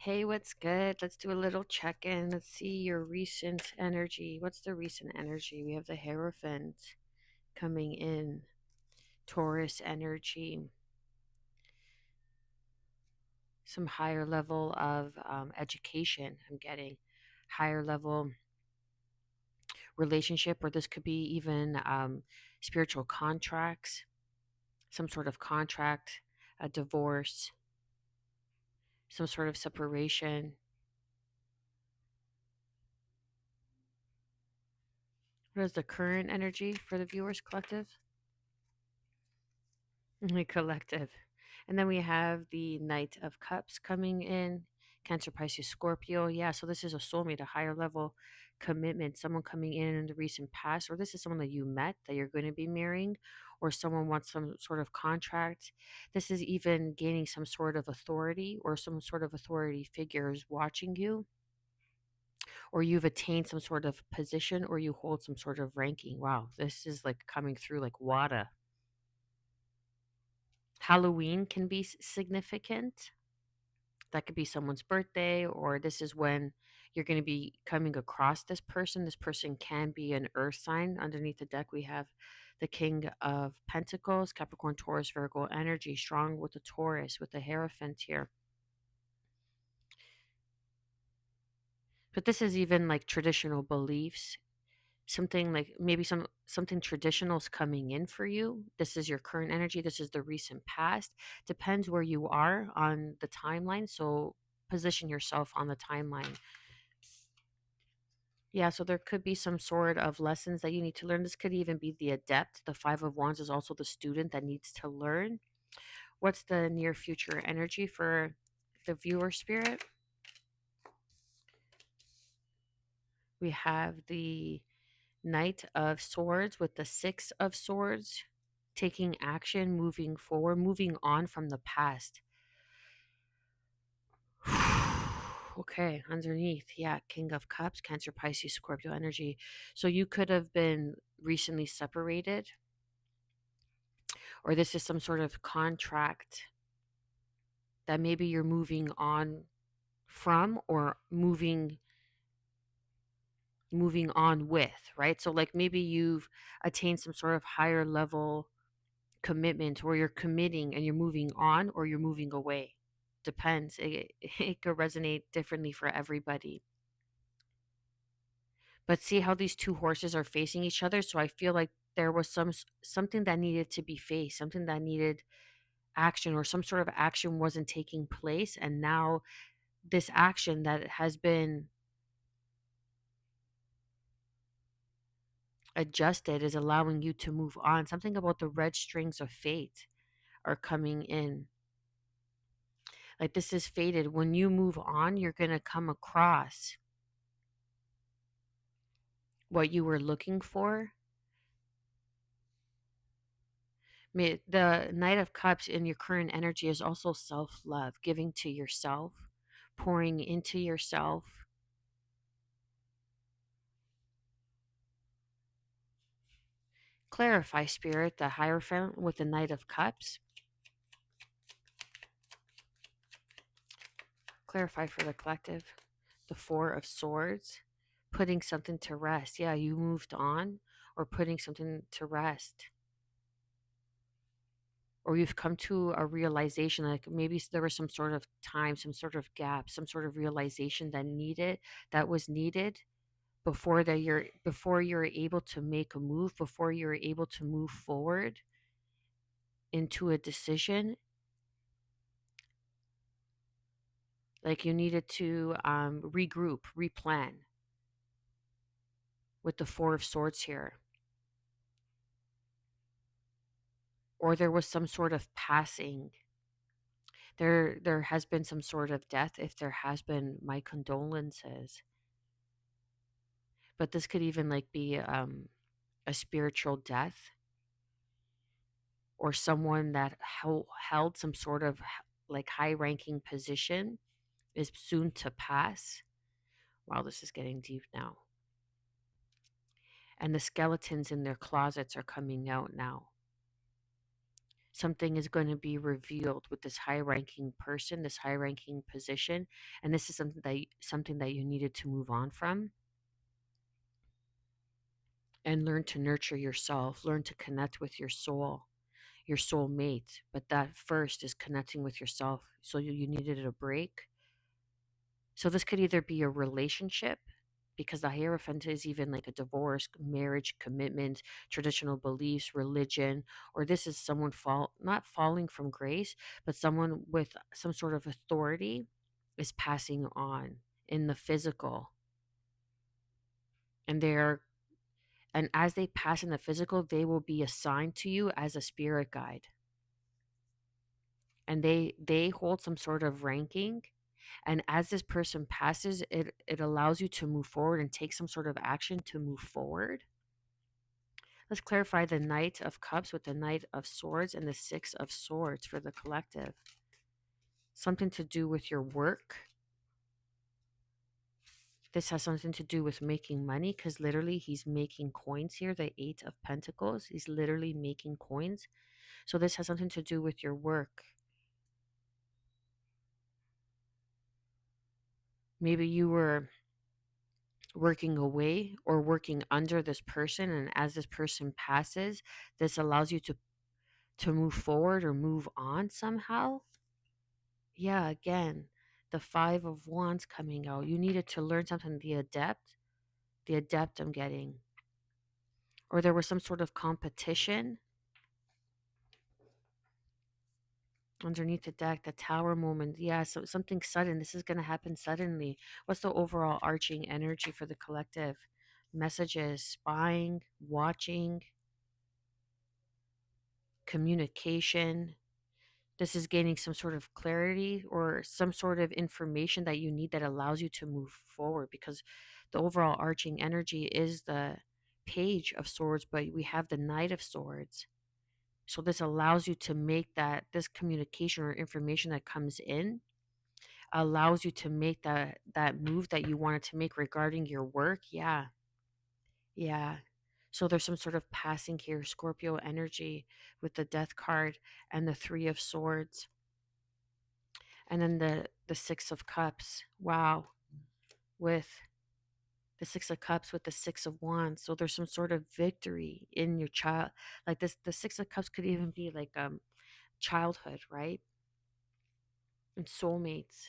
Hey, what's good? Let's do a little check in. Let's see your recent energy. What's the recent energy? We have the Hierophant coming in, Taurus energy, some higher level of education. I'm getting higher level relationship, or this could be even spiritual contracts, some sort of contract, a divorce, some sort of separation. What is the current energy for the viewers collective? The collective. And then we have the Knight of Cups coming in, Cancer, Pisces, Scorpio. Yeah, so this is a soulmate, a higher level commitment, someone coming in the recent past, or this is someone that you met that you're going to be marrying, or someone wants some sort of contract. This is even gaining some sort of authority, or some sort of authority figure is watching you, or you've attained some sort of position, or you hold some sort of ranking. Wow, this is like coming through like water. Halloween can be significant. That could be someone's birthday, or this is when you're going to be coming across this person. This person can be an earth sign. Underneath the deck, we have the King of Pentacles, Capricorn, Taurus, Virgo energy, strong with the Taurus, with the Hierophant here. But this is even like traditional beliefs, something like maybe something traditional is coming in for you. This is your current energy, this is the recent past. Depends where you are on the timeline, so position yourself on the timeline. Yeah, so there could be some sort of lessons that you need to learn. This could even be the adept. The Five of Wands is also the student that needs to learn. What's the near future energy for the viewer spirit? We have the Knight of Swords with the Six of Swords, taking action, moving forward, moving on from the past. Okay, underneath, yeah, King of Cups, Cancer, Pisces, Scorpio energy. So you could have been recently separated, or this is some sort of contract that maybe you're moving on from, or moving on with, right? So like maybe you've attained some sort of higher level commitment, or you're committing and you're moving on, or you're moving away. Depends. It could resonate differently for everybody. But see how these two horses are facing each other? So I feel like there was something that needed to be faced, something that needed action, or some sort of action wasn't taking place, and now this action that has been adjusted is allowing you to move on. Something about the red strings of fate are coming in. Like this is fated. When you move on, you're going to come across what you were looking for. The Knight of Cups in your current energy is also self love, giving to yourself, pouring into yourself. Clarify, Spirit, the Hierophant with the Knight of Cups. Clarify for the collective, the Four of Swords, putting something to rest. Yeah, you moved on, or putting something to rest. Or you've come to a realization, like maybe there was some sort of time, some sort of gap, some sort of realization that was needed before you're able to make a move, before you're able to move forward into a decision. Like you needed to regroup, replan, with the Four of Swords here. Or there was some sort of passing. There has been some sort of death. If there has been, my condolences. But this could even like be a spiritual death, or someone that held some sort of like high ranking position is soon to pass. Wow, this is getting deep now. And the skeletons in their closets are coming out now. something is going to be revealed with this high ranking person, this high ranking position, and this is something that you needed to move on from and learn to nurture yourself, learn to connect with your soul mate. But that first is connecting with yourself. So you needed a break. So this could either be a relationship, because the Hierophant is even like a divorce, marriage, commitment, traditional beliefs, religion, or this is someone not falling from grace, but someone with some sort of authority is passing on in the physical. And as they pass in the physical, they will be assigned to you as a spirit guide. And they hold some sort of ranking, and as this person passes, it allows you to move forward and take some sort of action to move forward. Let's clarify the Knight of Cups with the Knight of Swords and the Six of Swords for the collective. Something to do with your work. This has something to do with making money, because literally he's making coins here. The Eight of Pentacles, he's literally making coins. So this has something to do with your work. Maybe you were working away or working under this person, and as this person passes, this allows you to move forward or move on somehow. Yeah, again, the Five of Wands coming out. You needed to learn something. The adept I'm getting. Or there was some sort of competition. Underneath the deck, the Tower moment. Yeah, so something sudden. This is going to happen suddenly. What's the overall arching energy for the collective? Messages, spying, watching, communication. This is gaining some sort of clarity or some sort of information that you need that allows you to move forward, because the overall arching energy is the Page of Swords, but we have the Knight of Swords. So this allows you to make this communication or information that comes in allows you to make that move that you wanted to make regarding your work. Yeah. Yeah. So there's some sort of passing here, Scorpio energy with the Death card and the Three of Swords. And then the Six of Cups. Wow. With the Six of Cups with the Six of Wands. So there's some sort of victory in your child. Like this, the Six of Cups could even be like childhood, right? And soulmates.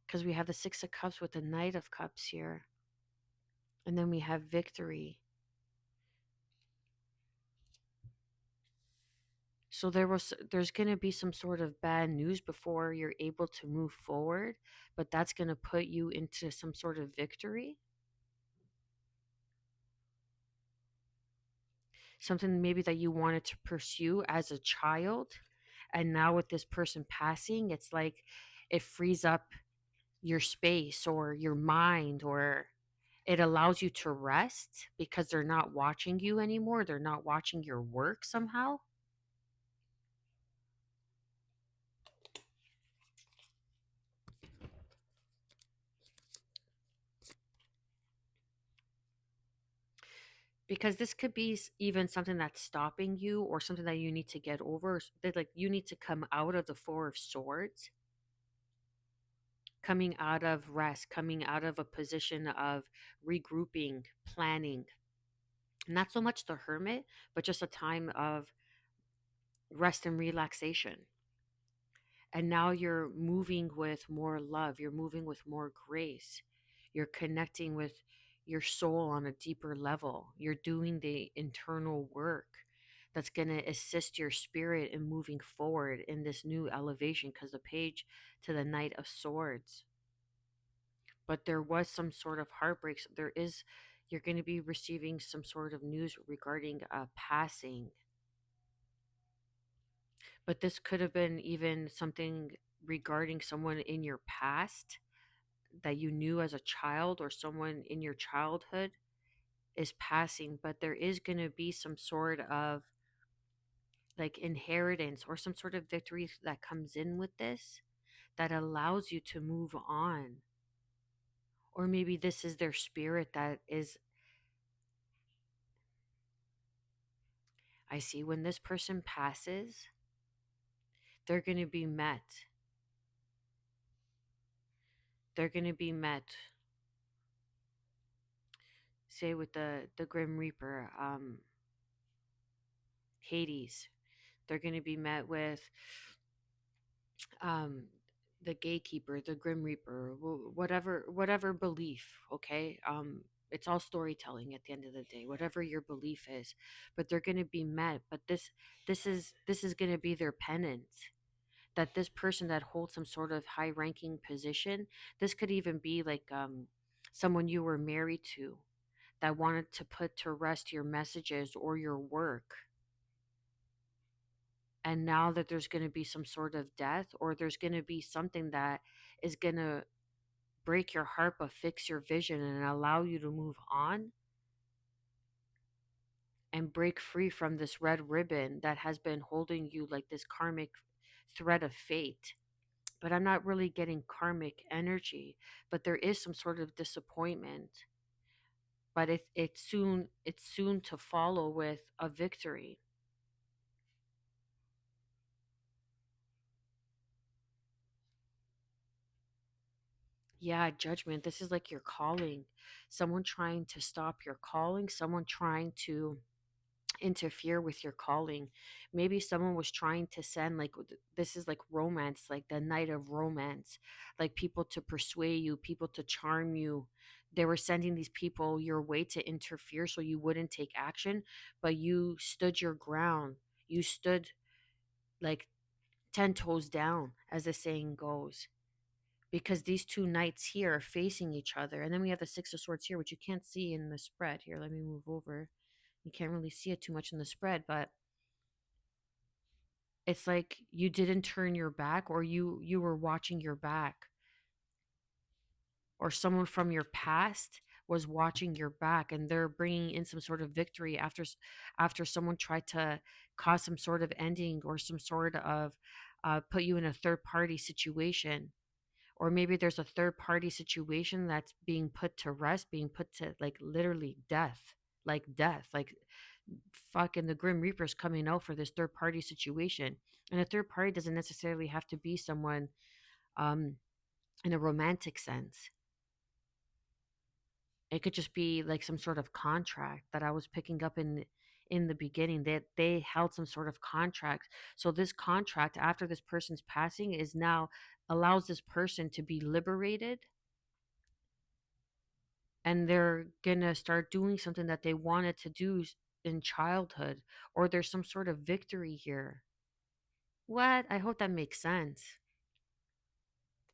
Because we have the Six of Cups with the Knight of Cups here. And then we have victory. So there's going to be some sort of bad news before you're able to move forward, but that's going to put you into some sort of victory. Something maybe that you wanted to pursue as a child, and now with this person passing, it's like it frees up your space or your mind, or it allows you to rest because they're not watching you anymore. They're not watching your work somehow. Because this could be even something that's stopping you or something that you need to get over, that like you need to come out of the Four of Swords, coming out of rest, coming out of a position of regrouping, planning. Not so much the Hermit, but just a time of rest and relaxation. And now you're moving with more love, you're moving with more grace, you're connecting with your soul on a deeper level, you're doing the internal work that's going to assist your spirit in moving forward in this new elevation, because the Page to the Knight of Swords. But there was some sort of heartbreaks. You're going to be receiving some sort of news regarding passing. But this could have been even something regarding someone in your past that you knew as a child, or someone in your childhood is passing. But there is going to be some sort of like inheritance or some sort of victory that comes in with this that allows you to move on. Or maybe this is their spirit that is, I see when this person passes, they're going to be met. They're going to be met, say, with the Grim Reaper, Hades. They're going to be met with um, the Gatekeeper, the Grim Reaper, whatever belief. Okay, it's all storytelling at the end of the day. Whatever your belief is, but they're going to be met. But this is going to be their penance. That this person that holds some sort of high ranking position, this could even be like someone you were married to that wanted to put to rest your messages or your work. And now that there's going to be some sort of death, or there's going to be something that is going to break your heart but fix your vision and allow you to move on and break free from this red ribbon that has been holding you like this karmic thread of fate. But I'm not really getting karmic energy, but there is some sort of disappointment. But it's soon to follow with a victory. Yeah, judgment. This is like your calling. Someone trying to stop your calling, someone trying to interfere with your calling. Maybe someone was trying to send like this is like romance, like the night of romance, like people to persuade you, people to charm you. They were sending these people your way to interfere so you wouldn't take action, but you stood your ground. You stood like 10 toes down, as the saying goes, because these two knights here are facing each other. And then we have the Six of Swords here, which you can't see in the spread. Here, let me move over. You can't really see it too much in the spread, but it's like you didn't turn your back, or you were watching your back, or someone from your past was watching your back, and they're bringing in some sort of victory after after someone tried to cause some sort of ending or some sort of put you in a third party situation. Or maybe there's a third party situation that's being put to rest, being put to like literally death, like death, like fucking the Grim Reaper's coming out for this third party situation. And a third party doesn't necessarily have to be someone um, in a romantic sense. It could just be like some sort of contract that I was picking up in the beginning, that they held some sort of contract. So this contract after this person's passing is now allows this person to be liberated, and they're gonna start doing something that they wanted to do in childhood, or there's some sort of victory here. What? I hope that makes sense.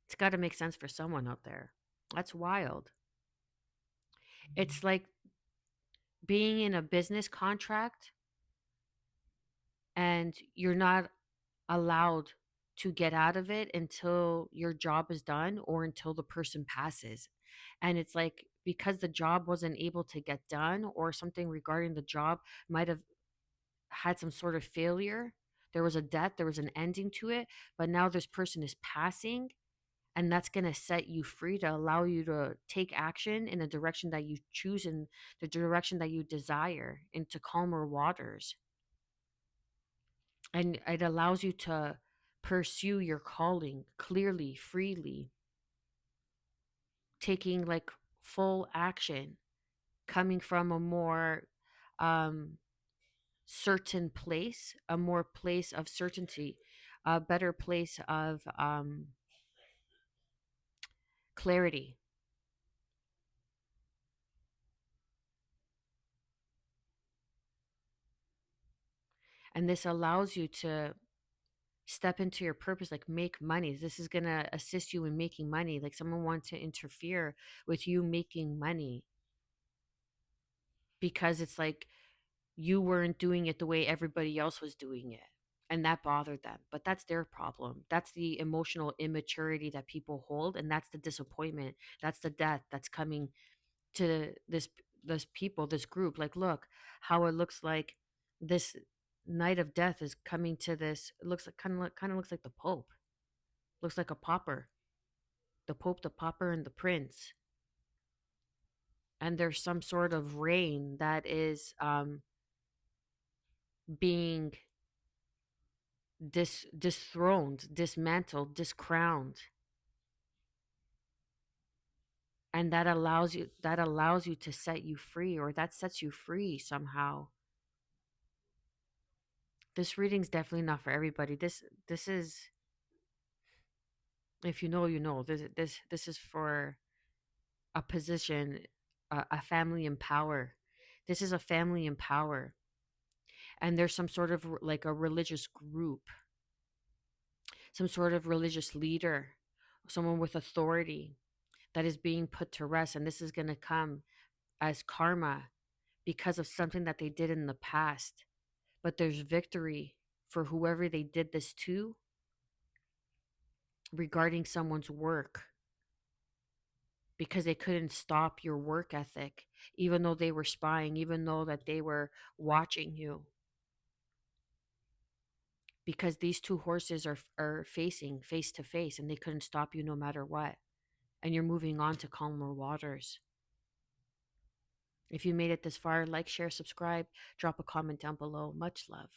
It's got to make sense for someone out there. That's wild. It's like being in a business contract and you're not allowed to get out of it until your job is done or until the person passes. And it's like because the job wasn't able to get done, or something regarding the job might have had some sort of failure. There was a death, there was an ending to it, but now this person is passing, and that's going to set you free to allow you to take action in the direction that you choose, in the direction that you desire, into calmer waters. And it allows you to pursue your calling clearly, freely, taking like full action, coming from a more um certain place, a more place of certainty, a better place of clarity. And this allows you to step into your purpose, like make money. This is going to assist you in making money. Like someone wants to interfere with you making money, because it's like you weren't doing it the way everybody else was doing it. And that bothered them. But that's their problem. That's the emotional immaturity that people hold. And that's the disappointment. That's the death that's coming to this people, this group. Like, look how it looks like this night of death is coming to this. It looks like kind of looks like the Pope. Looks like a pauper. The Pope, the pauper, and the prince. And there's some sort of reign that is being disthroned, dismantled, discrowned. And that allows you to set you free, or that sets you free somehow. This reading's definitely not for everybody. This is, if you know, you know. This is for a position, a family in power. This is a family in power, and there's some sort of like a religious group, some sort of religious leader, someone with authority that is being put to rest, and this is going to come as karma because of something that they did in the past. But there's victory for whoever they did this to regarding someone's work, because they couldn't stop your work ethic, even though they were spying, even though that they were watching you. Because these two horses are facing face to face, and they couldn't stop you no matter what. And you're moving on to calmer waters. If you made it this far, like, share, subscribe, drop a comment down below. Much love.